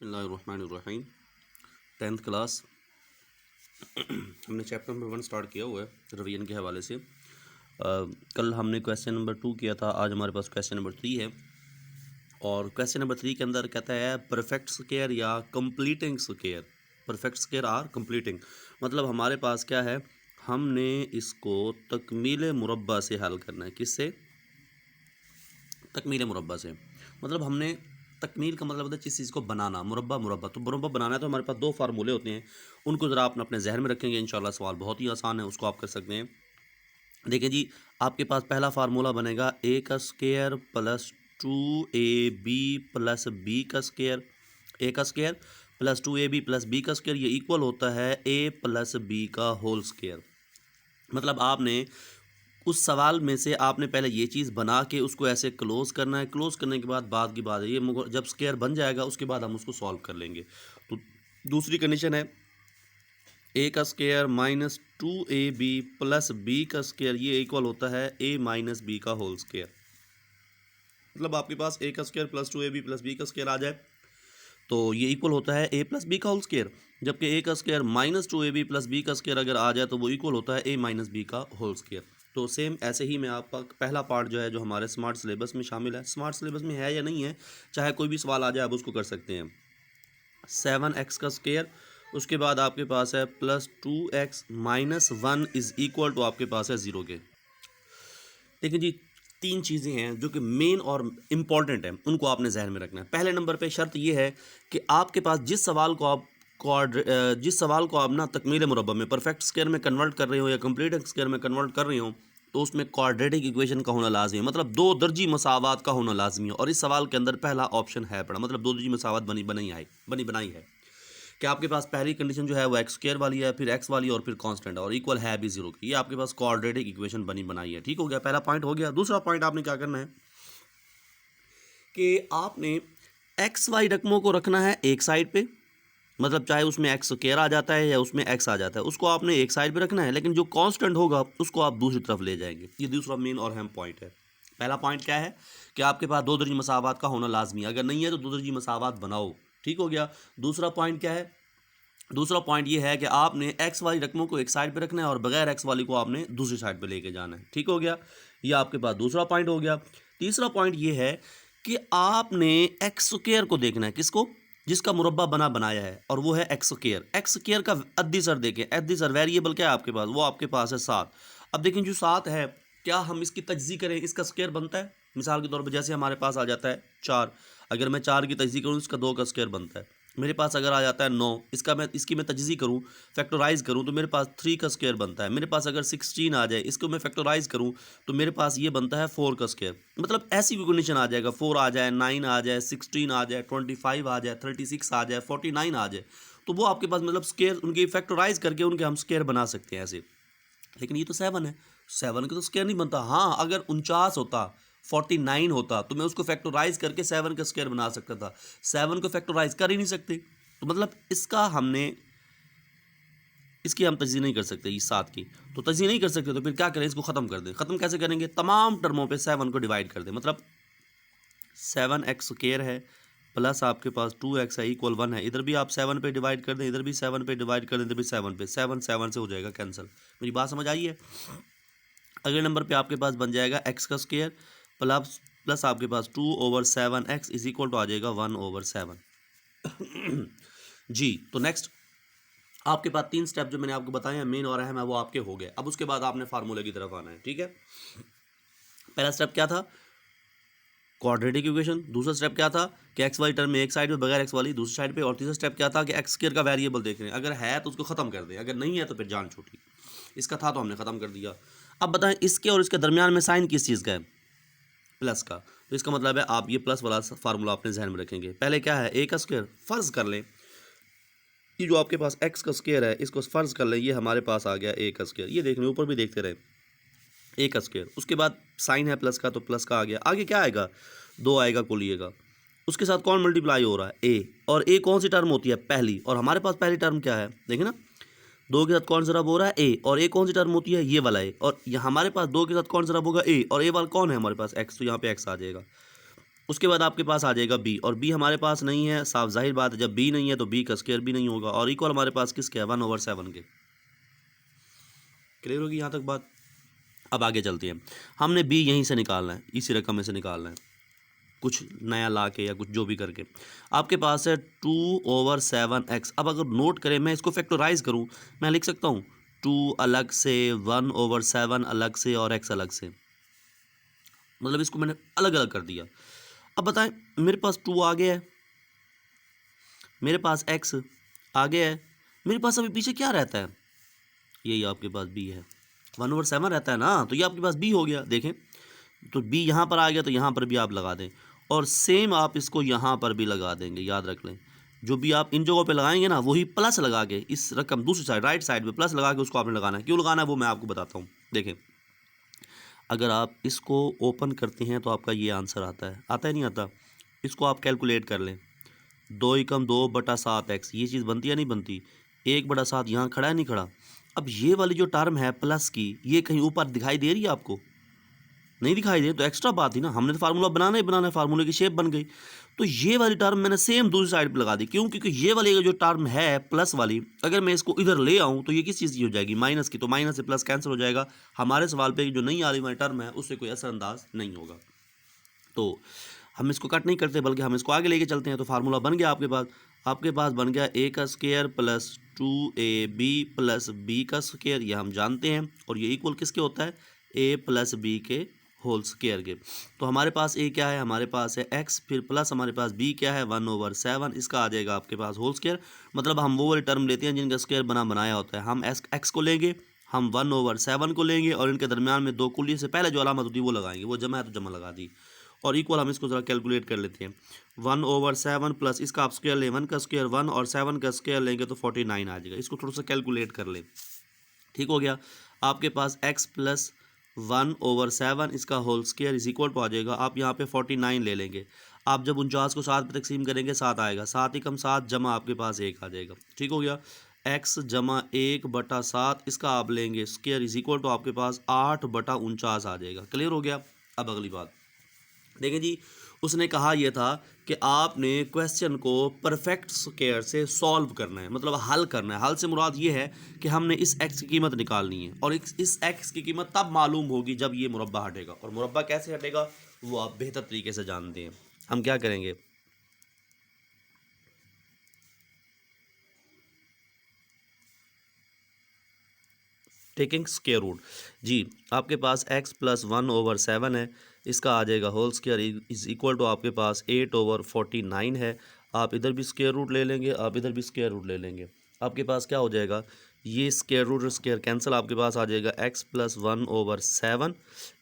बिस्मिल्लाहिर्रहमानिर्रहीम। 10th class हमने chapter number 1 start किया हुआ है रिवीजन के हवाले से। कल हमने क्वेश्चन नंबर 2 किया था, आज हमारे पास क्वेश्चन नंबर 3 है। और क्वेश्चन नंबर 3 के अंदर कहता है परफेक्ट स्क्वायर या completing square. Perfect square or completing, मतलब हमारे पास क्या है, हमने इसको तकमील मुरब्बा से हल करना है। किससे? तकमील मुरब्बा से। मतलब हमने तकमील का मतलब होता है किसी चीज़ को बनाना। मुरब्बा मुरब्बा तो मुरब्बा बनाना है, तो हमारे पास दो फार्मूले होते हैं, उनको ज़रा आप अपने जहन में रखेंगे। इंशाल्लाह सवाल बहुत ही आसान है, उसको आप कर सकते हैं। देखिए जी, आपके पास पहला फार्मूला बनेगा ए का square plus 2ab plus b का स्क्वायर। ए का square plus 2ab plus b का स्क्वायर, ये इक्वल होता है a प्लस बी का होल स्क्वायर। मतलब आपने उस सवाल में से आपने पहले ये चीज़ बना के उसको ऐसे क्लोज करना है। क्लोज करने के बाद की बात है, ये जब स्क्वायर बन जाएगा उसके बाद हम उसको सॉल्व कर लेंगे। तो दूसरी कंडीशन है ए का square minus 2ab plus b का स्क्वायर, ये इक्वल होता है a माइनस बी का होल स्क्वायर। मतलब आपके पास ए का square plus 2ab plus b का स्क्वायर आ जाए तो ये इक्वल होता है a प्लस बी का होल स्क्वायर। जबकि ए का square minus 2ab plus b का स्क्वायर अगर आ जाए तो वो इक्वल होता है a माइनस बी का होल स्क्वायर। तो सेम ऐसे ही मैं आपका पहला पार्ट जो है, जो हमारे स्मार्ट सिलेबस में शामिल है, स्मार्ट सिलेबस में है या नहीं है, चाहे कोई भी सवाल आ जाए आप उसको कर सकते हैं। 7x का स्क्वायर, उसके बाद आपके पास है plus 2x minus 1 is equal to आपके पास है 0 के। देखिए जी, तीन चीज़ें हैं जो कि मेन और इम्पॉर्टेंट हैं, उनको आपने जहन में रखना है। पहले नंबर पे शर्त ये है कि आपके पास जिस सवाल को आप ना तकमील मुरब्बा में परफेक्ट स्क्वायर में कन्वर्ट कर रहे हो या कंप्लीट स्क्वायर में कन्वर्ट कर रहे हो, तो उसमें क्वाड्रेटिक इक्वेशन का होना लाजमी है। मतलब दो दर्जी मसावात का होना लाजमी है। और इस सवाल के अंदर पहला ऑप्शन है पड़ा, मतलब दो दर्जी मसावात बनाई है कि आपके पास पहली कंडीशन जो है वो एक्स स्क्वायर वाली है, फिर एक्स वाली और फिर कांस्टेंट है और इक्वल है भी 0 की। ये आपके पास क्वाड्रेटिक इक्वेशन बनाई है। ठीक हो गया, पहला पॉइंट हो गया। दूसरा पॉइंट आपने क्या करना है कि आपने एक्स वाई रकमों को रखना है एक साइड पे, मतलब चाहे उसमें एक्स स्क्वायर आ जाता है या उसमें एक्स आ जाता है, उसको आपने एक साइड पे रखना है, लेकिन जो कांस्टेंट होगा उसको आप दूसरी तरफ ले जाएंगे। ये दूसरा मेन और अहम पॉइंट है। पहला पॉइंट क्या है कि आपके पास दो दर्जी मसावात का होना लाजमी है, अगर नहीं है तो दो दर्जी मसावात बनाओ। ठीक हो गया। दूसरा पॉइंट क्या है? दूसरा पॉइंट ये है कि आपने एक्स वाली रकमों को एक साइड पे रखना है और बगैर एक्स वाली को आपने दूसरी साइड पे लेके जाना है। ठीक हो गया, ये आपके पास दूसरा पॉइंट हो गया। तीसरा पॉइंट ये है कि आपने एक्स स्क्वायर को देखना है। किसको? जिसका मुरब्बा बनाया है, और वो है एक्स स्क्वायर। एक्स स्क्वायर का अद्दी सर देखें, अद्दी सर वेरिएबल क्या है आपके पास? वो आपके पास है 7। अब देखें जो 7 है, क्या हम इसकी तजज़ी करें, इसका स्क्वायर बनता है? मिसाल के तौर पर जैसे हमारे पास आ जाता है 4, अगर मैं 4 की तजज़ी करूँ इसका 2 का स्क्वायर बनता है। मेरे पास अगर आ जाता है 9, इसकी मैं तजज़ी करूँ, फैक्टराइज़ करूँ तो मेरे पास 3 का स्क्वायर बनता है। मेरे पास अगर 16 आ जाए, इसको मैं फैक्टराइज़ करूँ तो मेरे पास ये बनता है 4 का स्क्वायर। मतलब ऐसी भी कंडीशन आ जाएगा, 4 आ जाए, 9 आ जाए, 16 आ जाए, 25 आ जाए, 36 आ जाए, 49 आ जाए, तो वो आपके पास मतलब स्क्वायर उनकी फैक्टराइज़ करके उनके हम स्क्वायर बना सकते हैं ऐसे। लेकिन ये तो 7 है, 7 का तो स्क्वायर नहीं बनता। हाँ, अगर 49 होता, 49 होता, तो मैं उसको फैक्टराइज करके 7 का स्क्वायर बना सकता था। 7 को फैक्टराइज कर ही नहीं सकते, तो मतलब इसकी हम तजज़ीह नहीं कर सकते। इस 7 की तो तजज़ीह नहीं कर सकते, तो फिर क्या करें, इसको ख़त्म कर दें। ख़त्म कैसे करेंगे? तमाम टर्मों पे 7 को डिवाइड कर दें। मतलब 7x स्क्वायर है प्लस आपके पास 2x है इक्वल 1 है। इधर भी आप 7 पे डिवाइड कर दें, इधर भी 7 पे डिवाइड कर दें, इधर भी 7 पे। 7 से हो जाएगा कैंसिल। मेरी बात समझ आई है? अगले नंबर पे आपके पास बन जाएगा एक्स का स्क्वायर प्लस आपके पास 2/7x इज इक्वल टू आ जाएगा 1/7। जी, तो नेक्स्ट आपके पास 3 स्टेप जो मैंने आपको बताए हैं मेन और अहम है, वो आपके हो गए। अब उसके बाद आपने फार्मूले की तरफ आना है। ठीक है, पहला स्टेप क्या था? Quadratic equation. दूसरा स्टेप क्या था कि एक्स वाली टर्म में एक साइड पे, बगैर एक्स वाली दूसरी साइड पे। और तीसरा स्टेप क्या था कि एक्स स्क्वायर का वेरिएबल देख रहे हैं, अगर है तो उसको ख़त्म कर दें, अगर नहीं है तो फिर जान छूटी। इसका था तो हमने ख़त्म कर दिया। अब बताएं इसके और इसके दरमियान में साइन किस चीज़ का है? प्लस का। तो इसका मतलब है आप ये प्लस वाला फार्मूला अपने जहन में रखेंगे। पहले क्या है? ए का स्क्वायर। फ़र्ज़ कर लें ये जो आपके पास एक्स का स्क्वायर है, इसको फ़र्ज़ कर लें ये हमारे पास आ गया ए का स्क्वायर। ये देख लें, ऊपर भी देखते रहे, ए का स्क्वायर। उसके बाद साइन है प्लस का, तो प्लस का आ गया। आगे क्या आएगा? 2 आएगा कुलिएगा। उसके साथ कौन मल्टीप्लाई हो रहा है? ए। और ए कौन सी टर्म होती है? पहली। और हमारे पास पहली टर्म क्या है? देखिए ना, 2 के साथ कौन सा रब हो रहा है? ए। और ए कौन सी टर्म होती है? ये वाला ए। और हमारे पास 2 के साथ कौन सा रब होगा? ए। और ए वाला कौन है हमारे पास? एक्स। तो यहाँ पे एक्स आ जाएगा। उसके बाद आपके पास आ जाएगा बी, और बी हमारे पास नहीं है, साफ जाहिर बात है जब बी नहीं है तो बी का स्क्वायर भी नहीं होगा, और इक्वल हमारे पास किसके है 1/7 के। क्लियर होगी यहाँ तक बात। अब आगे चलते हैं, हमने बी यहीं से निकालना है, इसी रकम में से निकालना है, कुछ नया ला के या कुछ जो भी करके। आपके पास है 2/7x। अब अगर नोट करें, मैं इसको फैक्टराइज करूं, मैं लिख सकता हूं 2 अलग से, 1/7 अलग से और x अलग से, मतलब इसको मैंने अलग अलग कर दिया। अब बताएं, मेरे पास 2 आ गया है, मेरे पास x आ गया है, मेरे पास अभी पीछे क्या रहता है, यही आपके पास b है, 1/7 रहता है ना, तो ये आपके पास b हो गया। देखें तो b यहाँ पर आ गया, तो यहाँ पर भी आप लगा दें, और सेम आप इसको यहाँ पर भी लगा देंगे। याद रख लें, जो भी आप इन जगहों पे लगाएंगे ना, वही प्लस लगा के इस रकम दूसरी साइड राइट साइड पे प्लस लगा के उसको आपने लगाना है। क्यों लगाना है वो मैं आपको बताता हूँ। देखें, अगर आप इसको ओपन करते हैं तो आपका ये आंसर आता है, आता है नहीं आता, इसको आप कैलकुलेट कर लें, 2 एकम 2/7x, ये चीज़ बनती है नहीं बनती, 1/7 यहाँ खड़ा है नहीं खड़ा। अब ये वाली जो टर्म है प्लस की, ये कहीं ऊपर दिखाई दे रही है आपको, नहीं दिखाई दे तो एक्स्ट्रा बात थी ना, हमने तो फार्मूला बनाना ही बनाना है, फार्मूले की शेप बन गई। तो ये वाली टर्म मैंने सेम दूसरी साइड पे लगा दी। क्यों? क्योंकि ये वाली जो टर्म है प्लस वाली, अगर मैं इसको इधर ले आऊँ तो ये किस चीज़ की हो जाएगी, माइनस की, तो माइनस से प्लस कैंसिल हो जाएगा। हमारे सवाल पे जो नहीं आ रही वाली टर्म है उससे कोई असरअंदाज नहीं होगा। तो हम इसको कट नहीं करते बल्कि हम इसको आगे लेके चलते हैं। तो फार्मूला बन गया आपके पास बन गया a का square plus 2ab plus b का स्क्वायर, ये हम जानते हैं, और ये इक्वल किसके होता है, a प्लस b के होल स्क्वायर के। तो हमारे पास a क्या है, हमारे पास है x, फिर प्लस हमारे पास b क्या है 1/7, इसका आ जाएगा आपके पास होल स्क्वायर। मतलब हम वो वाली टर्म लेते हैं जिनका स्क्वायर बनाया होता है, हम x को लेंगे, हम 1/7 को लेंगे, और इनके दरमियान में 2 कुलिये से पहले जो अलामत होती है वो लगाएंगे, वो जमा है तो जमा लगा दी, और इक्वल हम इसको ज़रा कैलकुलेट कर लेते हैं। 1/7 प्लस इसका आप स्क्वायर लें, 1 का स्क्वायर 1 और 7 का स्क्वायर लेंगे तो 49 आ जाएगा। इसको थोड़ा सा कैलकुलेट कर लें, ठीक हो गया। आपके पास x प्लस 1/7 इसका whole square is equal to आ जाएगा, आप यहाँ पे 49 ले लेंगे। आप जब 49 को 7 पे तकसीम करेंगे 7 आएगा, 7 एकम 7 जमा आपके पास 1 आ जाएगा, ठीक हो गया। x जमा 1/7 इसका आप लेंगे स्क्वायर इज इक्वल टू आपके पास 8/49 आ जाएगा। क्लियर हो गया। अब अगली बात देखें जी, उसने कहा यह था कि आपने क्वेश्चन को परफेक्ट स्क्वायर से सॉल्व करना है, मतलब हल करना है। हल से मुराद ये है कि हमने इस x की कीमत निकालनी है, और इस x की कीमत तब मालूम होगी जब ये मुरब्बा हटेगा, और मुरब्बा कैसे हटेगा वो आप बेहतर तरीके से जानते हैं। हम क्या करेंगे, टेकिंग स्क्वायर रूट जी, आपके पास x प्लस 1/7 है, इसका आ जाएगा whole square is equal to आपके पास 8/49 है। आप इधर भी स्क्वायर रूट ले लेंगे, आप इधर भी स्क्वायर रूट ले लेंगे, आपके पास क्या हो जाएगा, ये स्क्वायर रूट और स्क्वायर कैंसिल, आपके पास आ जाएगा x plus 1/7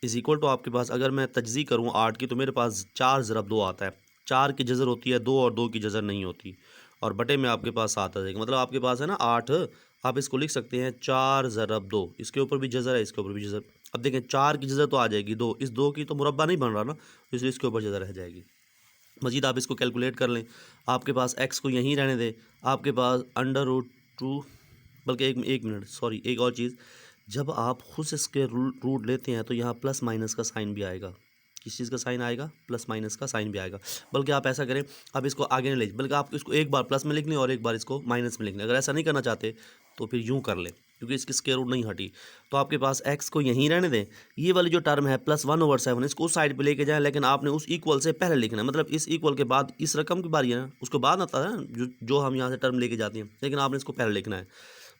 is equal to आपके पास, अगर मैं तजज़ी करूँ 8 की, तो मेरे पास 4 ज़रब 2 आता है, 4 की जज़र होती है 2 और 2 की जज़र नहीं होती, और बटे में आपके पास 7 आ जाएगा। मतलब आपके पास है ना 8, आप इसको लिख सकते हैं 4 ज़रब 2, इसके ऊपर भी जज़र है, इसके ऊपर भी जज़र। अब देखें 4 की जज़र तो आ जाएगी 2, इस 2 की तो मुरब्बा नहीं बन रहा ना, इसलिए इसके ऊपर जज़र रह जाएगी। मज़ीद आप इसको कैलकुलेट कर लें, आपके पास x को यहीं रहने दें, आपके पास √2, बल्कि एक मिनट सॉरी, एक और चीज़, जब आप खुद से स्क्वायर रूट लेते हैं तो यहाँ प्लस माइनस का साइन भी आएगा। किस चीज़ का साइन आएगा, प्लस माइनस का साइन भी आएगा। बल्कि आप ऐसा करें, आप इसको आगे नहीं ले, बल्कि आप इसको एक बार प्लस में लिख लें और एक बार इसको माइनस में लिख लें। अगर ऐसा नहीं करना चाहते तो फिर यूँ कर लें, क्योंकि इसकी स्क्वायर रूट नहीं हटी। तो आपके पास x को यहीं रहने दें, ये वाली जो टर्म है प्लस 1/7 इसको उस साइड पे लेके जाएं, लेकिन आपने उस इक्वल से पहले लिखना है, मतलब इस इक्वल के बाद इस रकम की बारी है ना, उसके बाद आता है ना जो हम यहाँ से टर्म लेके जाते हैं, लेकिन आपने इसको पहले लिखना है।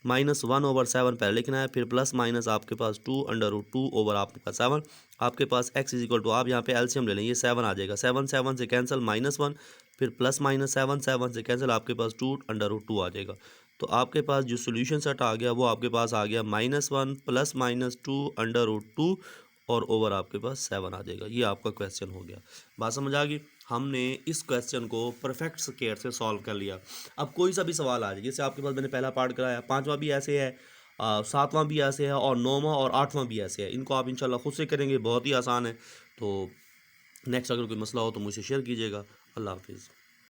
-1/7 पहले लिखना है, फिर प्लस माइनस आपके पास 2√2 ओवर आपके पास 7, आपके पास x इज इक्वल टू, आप यहाँ पे एलसीएम ले लें, ये 7 आ जाएगा, 7 से कैंसिल -1, फिर प्लस माइनस 7 से कैंसिल, आपके पास 2√2 आ जाएगा। तो आपके पास जो सोल्यूशन सेट आ गया वो आपके पास आ गया -1 प्लस माइनस 2√2 और ओवर आपके पास 7 आ जाएगा। ये आपका क्वेश्चन हो गया। बात समझ आ गई। हमने इस क्वेश्चन को परफेक्ट स्क्वायर से सॉल्व कर लिया। अब कोई सा भी सवाल आ जाए, जैसे आपके पास मैंने पहला पार्ट कराया, 5वां भी ऐसे है, 7वां भी ऐसे है, और 9वां और 8वां भी ऐसे है। इनको आप इंशाल्लाह खुद से करेंगे, बहुत ही आसान है। तो नेक्स्ट अगर कोई मसला हो तो मुझसे शेयर कीजिएगा। अल्लाह हाफिज़।